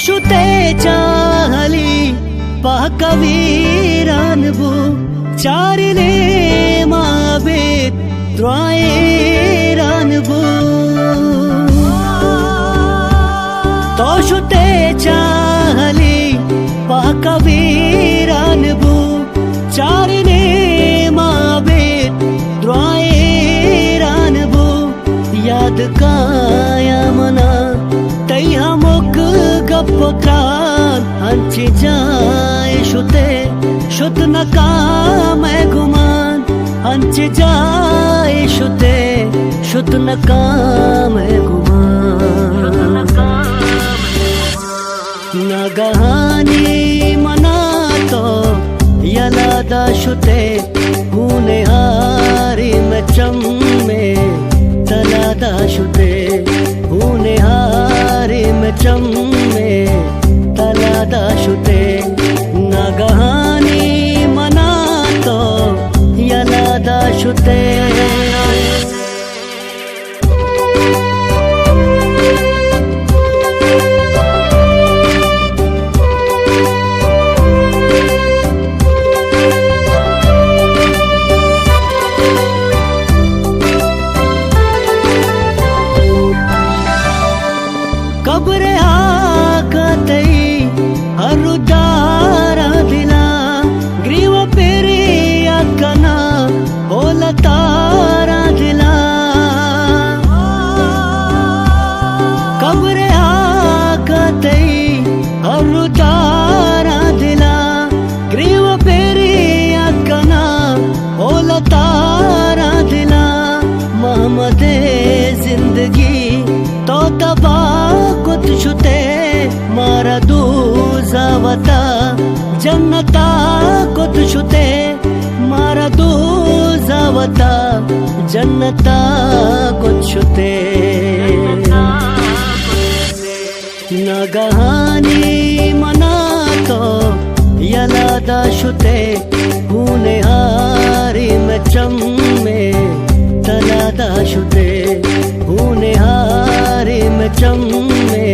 शुते चाहली पाकवीरानबू चारिले माबेत द्वाए रानबू तो शुते चाहली पाकवीरानबू चारिले माबेत द्वाए रानबू याद काया मना तैहा मुक गप्पत्रान हंची जाए शुते शुत नका मैं गुमान हंची जाए शुते शुत नका मैं गुमान नगहानी मना तो यलादा शुते हुने हारी में चम्मे तलादा शुते हुने हारी में चम्मे तलादा शुते नगहानी मना तो यलादा शुते कब्रे आकतई हरुदारा दिला ग्रीव पेरी अकना होला तारा दिला कब्रे आकतई हरुदारा दिला ग्रीव पेरी अकना होला तारा दिला मोहम्मदे जिंदगी तो तबा कुत शुते मारा दूजावता जन्नता कुत शुते मारा दूजावता जन्नता कुत शुते नगहानी मना तो यलादा शुते हुने हारी में चम्मे तलादा शुते हुने हारी में चम्मे